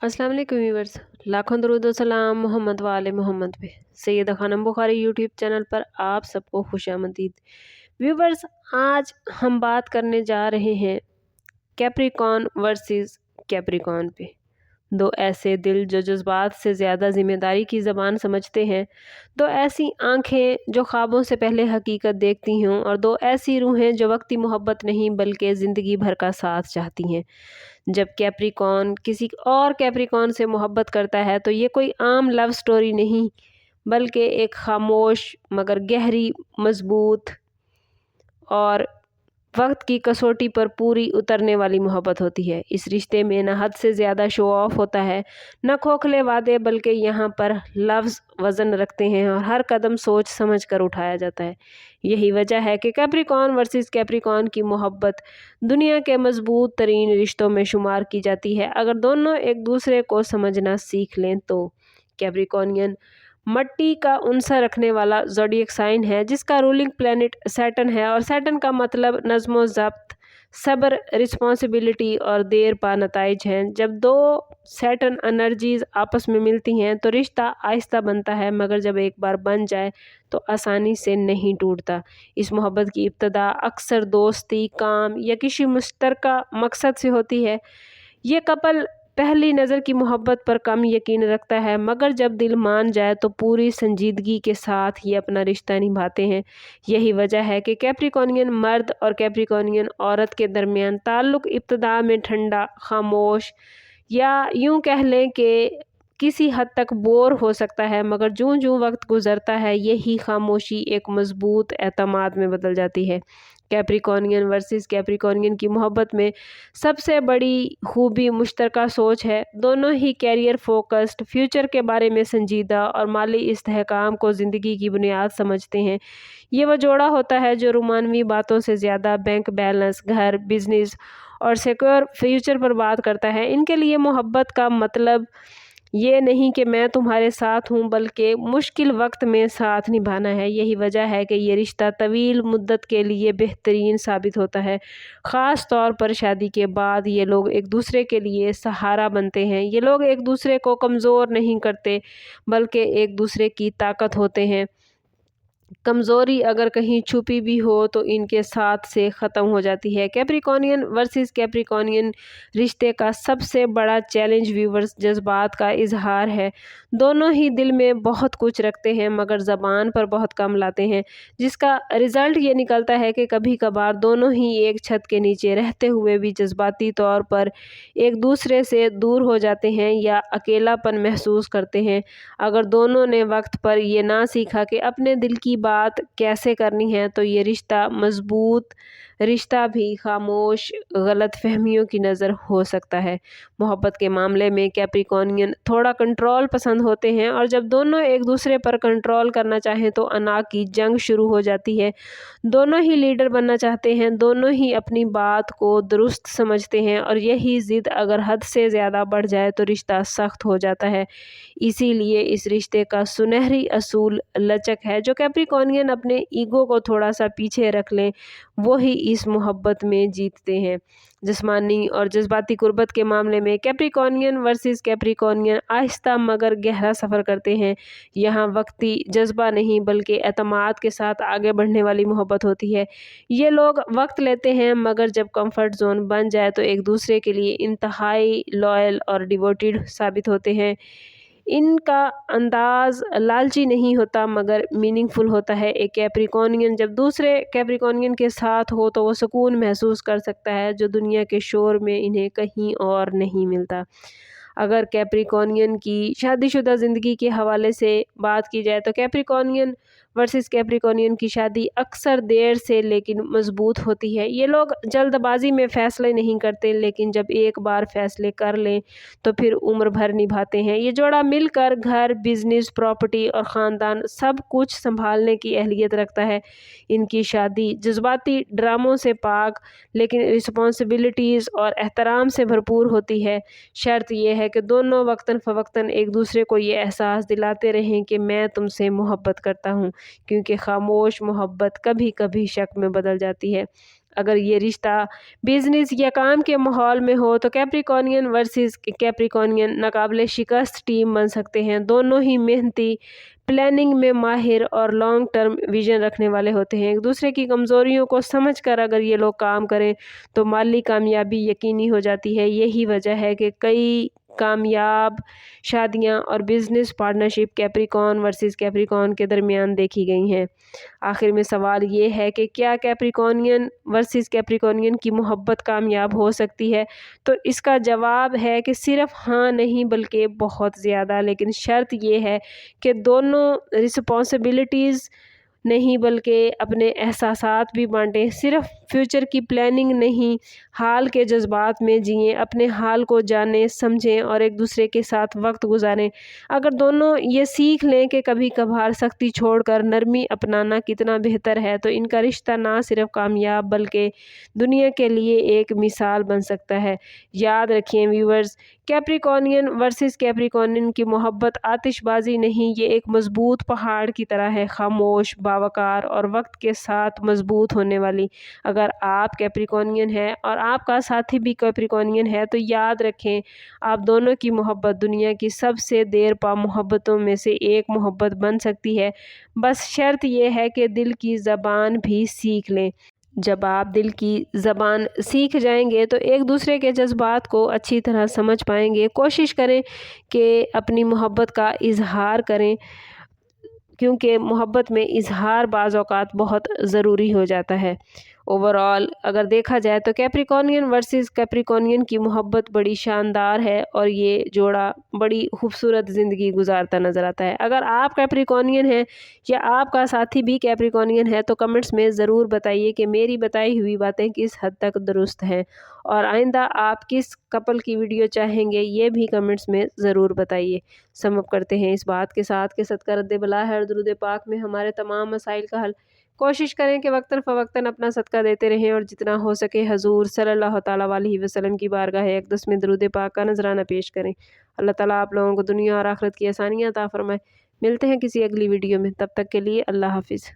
अस्सलाम वालेकुम व्यूवर्स, लाखों दरूद व सलाम मोहम्मद वाले मोहम्मद पे। सैयदा खानम बुखारी यूट्यूब चैनल पर आप सबको खुशामदीद। व्यूवर्स, आज हम बात करने जा रहे हैं कैप्रिकॉर्न वर्सेस कैप्रिकॉर्न पे। दो ऐसे दिल जो जज्बात से ज़्यादा जिम्मेदारी की ज़बान समझते हैं, दो ऐसी आंखें जो ख्वाबों से पहले हकीकत देखती हों, और दो ऐसी रूहें जो वक्ती मोहब्बत नहीं बल्कि ज़िंदगी भर का साथ चाहती हैं। जब कैप्रिकॉर्न किसी और कैप्रिकॉर्न से मोहब्बत करता है तो ये कोई आम लव स्टोरी नहीं, बल्कि एक खामोश मगर गहरी, मजबूत और वक्त की कसौटी पर पूरी उतरने वाली मोहब्बत होती है। इस रिश्ते में न हद से ज़्यादा शो ऑफ होता है, न खोखले वादे, बल्कि यहाँ पर लफ्ज़ वज़न रखते हैं और हर कदम सोच समझ कर उठाया जाता है। यही वजह है कि कैप्रिकॉर्न वर्सेस कैप्रिकॉर्न की मोहब्बत दुनिया के मजबूत तरीन रिश्तों में शुमार की जाती है, अगर दोनों एक दूसरे को समझना सीख लें तो। कैप्रिकॉर्नियन मट्टी का उनसा रखने वाला ज़ोडिएक साइन है, जिसका रूलिंग प्लैनेट सैटर्न है, और सैटर्न का मतलब नज़्म ज़ब्त, सब्र, रिस्पॉन्सिबिलिटी और देर पा नताइज हैं। जब दो सैटर्न एनर्जीज आपस में मिलती हैं तो रिश्ता आहिस्ता बनता है, मगर जब एक बार बन जाए तो आसानी से नहीं टूटता। इस मोहब्बत की इब्तदा अक्सर दोस्ती, काम या किसी मुश्तरका मकसद से होती है। ये कपल पहली नज़र की मोहब्बत पर कम यकीन रखता है, मगर जब दिल मान जाए तो पूरी संजीदगी के साथ ये अपना रिश्ता निभाते हैं। यही वजह है कि कैप्रिकॉर्नियन मर्द और कैप्रिकॉर्नियन औरत के दरमियान ताल्लुक़ इब्तदा में ठंडा, खामोश या यूं कह लें कि किसी हद तक बोर हो सकता है, मगर जूं जूं वक्त गुजरता है यही खामोशी एक मजबूत एतमाद में बदल जाती है। कैप्रिकॉर्नियन वर्सेस कैप्रिकॉर्नियन की मोहब्बत में सबसे बड़ी खूबी मुश्तरका सोच है। दोनों ही कैरियर फोकस्ड, फ्यूचर के बारे में संजीदा और माली इस्तेहकाम को ज़िंदगी की बुनियाद समझते हैं। ये वो जोड़ा होता है जो रोमानवी बातों से ज़्यादा बैंक बैलेंस, घर, बिजनेस और सिक्योर फ्यूचर पर बात करता है। इनके लिए मोहब्बत का मतलब ये नहीं कि मैं तुम्हारे साथ हूँ, बल्कि मुश्किल वक्त में साथ निभाना है। यही वजह है कि ये रिश्ता तवील मुद्दत के लिए बेहतरीन साबित होता है। ख़ास तौर पर शादी के बाद ये लोग एक दूसरे के लिए सहारा बनते हैं। ये लोग एक दूसरे को कमज़ोर नहीं करते, बल्कि एक दूसरे की ताकत होते हैं। कमज़ोरी अगर कहीं छुपी भी हो तो इनके साथ से ख़त्म हो जाती है। कैप्रिकॉर्नियन वर्सेस कैप्रिकॉर्नियन रिश्ते का सबसे बड़ा चैलेंज व्यूवर्स जज्बात का इजहार है। दोनों ही दिल में बहुत कुछ रखते हैं, मगर ज़बान पर बहुत कम लाते हैं, जिसका रिज़ल्ट ये निकलता है कि कभी कभार दोनों ही एक छत के नीचे रहते हुए भी जज्बाती तौर पर एक दूसरे से दूर हो जाते हैं या अकेलापन महसूस करते हैं। अगर दोनों ने वक्त पर ये ना सीखा कि अपने दिल की बात कैसे करनी है, तो ये रिश्ता मजबूत रिश्ता भी खामोश गलत फहमियों की नज़र हो सकता है। मोहब्बत के मामले में कैप्रिकॉर्नियन थोड़ा कंट्रोल पसंद होते हैं, और जब दोनों एक दूसरे पर कंट्रोल करना चाहें तो अना की जंग शुरू हो जाती है। दोनों ही लीडर बनना चाहते हैं, दोनों ही अपनी बात को दुरुस्त समझते हैं, और यही ज़िद अगर हद से ज़्यादा बढ़ जाए तो रिश्ता सख्त हो जाता है। इसीलिए इस रिश्ते का सुनहरी असूल लचक है। जो कैप्रिकॉर्नियन अपने ईगो को थोड़ा सा पीछे रख लें, वो ही इस मोहब्बत में जीतते हैं। जिस्मानी और जज्बाती कुर्बत के मामले में कैप्रिकॉर्नियन वर्सेस कैप्रिकॉर्नियन आहिस्ता मगर गहरा सफ़र करते हैं। यहाँ वक्ती जज्बा नहीं, बल्कि एतमाद के साथ आगे बढ़ने वाली मोहब्बत होती है। ये लोग वक्त लेते हैं, मगर जब कंफर्ट जोन बन जाए तो एक दूसरे के लिए इंतहाई लॉयल और डिवोटेड साबित होते हैं। इनका अंदाज लालची नहीं होता, मगर मीनिंगफुल होता है। एक कैप्रिकॉर्नियन जब दूसरे कैप्रिकॉर्नियन के साथ हो तो वो सुकून महसूस कर सकता है, जो दुनिया के शोर में इन्हें कहीं और नहीं मिलता। अगर कैप्रिकॉर्नियन की शादीशुदा ज़िंदगी के हवाले से बात की जाए तो कैप्रिकॉर्नियन वर्सेस कैप्रिकॉर्नियन की शादी अक्सर देर से लेकिन मजबूत होती है। ये लोग जल्दबाजी में फ़ैसले नहीं करते, लेकिन जब एक बार फ़ैसले कर लें तो फिर उम्र भर निभाते हैं। ये जोड़ा मिलकर घर, बिजनेस, प्रॉपर्टी और ख़ानदान सब कुछ संभालने की अहलियत रखता है। इनकी शादी जज्बाती ड्रामों से पाक, लेकिन रिस्पॉन्सिबिलिटीज़ और एहतराम से भरपूर होती है। शर्त यह है कि दोनों वक्तन फ़वक्तन एक दूसरे को ये एहसास दिलाते रहें कि मैं तुमसे मोहब्बत करता हूँ। کیونکہ خاموش محبت کبھی کبھی شک میں بدل جاتی ہے۔ اگر یہ رشتہ بزنس یا کام کے ماحول میں ہو تو کیپریکونین ورسز کیپریکونین ناقابل شکست ٹیم بن سکتے ہیں۔ دونوں ہی محنتی، پلاننگ میں ماہر اور لانگ ٹرم ویژن رکھنے والے ہوتے ہیں۔ ایک دوسرے کی کمزوریوں کو سمجھ کر اگر یہ لوگ کام کریں تو مالی کامیابی یقینی ہو جاتی ہے۔ یہی وجہ ہے کہ کئی کامیاب شادیاں اور business partnership Capricorn versus Capricorn کے درمیان دیکھی گئی ہیں۔ آخر میں سوال یہ ہے کہ کیا کیپریکونین ورسز کیپریکونین کی محبت کامیاب ہو سکتی ہے؟ تو اس کا جواب ہے کہ صرف ہاں نہیں بلکہ بہت زیادہ، لیکن شرط یہ ہے کہ دونوں رسپانسبلٹیز نہیں بلکہ اپنے احساسات بھی بانٹیں۔ صرف فیوچر کی پلاننگ نہیں، حال کے جذبات میں جئیں، اپنے حال کو جانیں سمجھیں اور ایک دوسرے کے ساتھ وقت گزاریں۔ اگر دونوں یہ سیکھ لیں کہ کبھی کبھار سختی چھوڑ کر نرمی اپنانا کتنا بہتر ہے تو ان کا رشتہ نہ صرف کامیاب بلکہ دنیا کے لیے ایک مثال بن سکتا ہے۔ یاد رکھیں ویورز، کیپریکونین ورسز کیپریکونین کی محبت آتش بازی نہیں، یہ ایک مضبوط پہاڑ کی طرح ہے، خاموش، باوقار اور وقت کے ساتھ مضبوط ہونے والی۔ اگر آپ کیپریکونین ہیں اور آپ کا ساتھی بھی کیپریکونین ہے تو یاد رکھیں آپ دونوں کی محبت دنیا کی سب سے دیر پا محبتوں میں سے ایک محبت بن سکتی ہے۔ بس شرط یہ ہے کہ دل کی زبان بھی سیکھ لیں۔ جب آپ دل کی زبان سیکھ جائیں گے تو ایک دوسرے کے جذبات کو اچھی طرح سمجھ پائیں گے۔ کوشش کریں کہ اپنی محبت کا اظہار کریں، کیونکہ محبت میں اظہار بعض اوقات بہت ضروری ہو جاتا ہے۔ اوورآل اگر دیکھا جائے تو کیپریکونین ورسز کیپریکونین کی محبت بڑی شاندار ہے اور یہ جوڑا بڑی خوبصورت زندگی گزارتا نظر آتا ہے۔ اگر آپ کیپریکونین ہیں یا آپ کا ساتھی بھی کیپریکونین ہے تو کمنٹس میں ضرور بتائیے کہ میری بتائی ہوئی باتیں کس حد تک درست ہیں، اور آئندہ آپ کس کپل کی ویڈیو چاہیں گے یہ بھی کمنٹس میں ضرور بتائیے۔ سم اپ کرتے ہیں اس بات کے ساتھ کہ صدقہ رد بلا ہے اور درود پاک میں ہمارے تمام مسائل کا حل۔ کوشش کریں کہ وقتاً فوقتاً اپنا صدقہ دیتے رہیں اور جتنا ہو سکے حضور صلی اللہ تعالیٰ علیہ وسلم کی بارگاہ اقدس میں درود پاک کا نذرانہ پیش کریں۔ اللہ تعالیٰ آپ لوگوں کو دنیا اور آخرت کی آسانیاں عطا فرمائے۔ ملتے ہیں کسی اگلی ویڈیو میں، تب تک کے لیے اللہ حافظ۔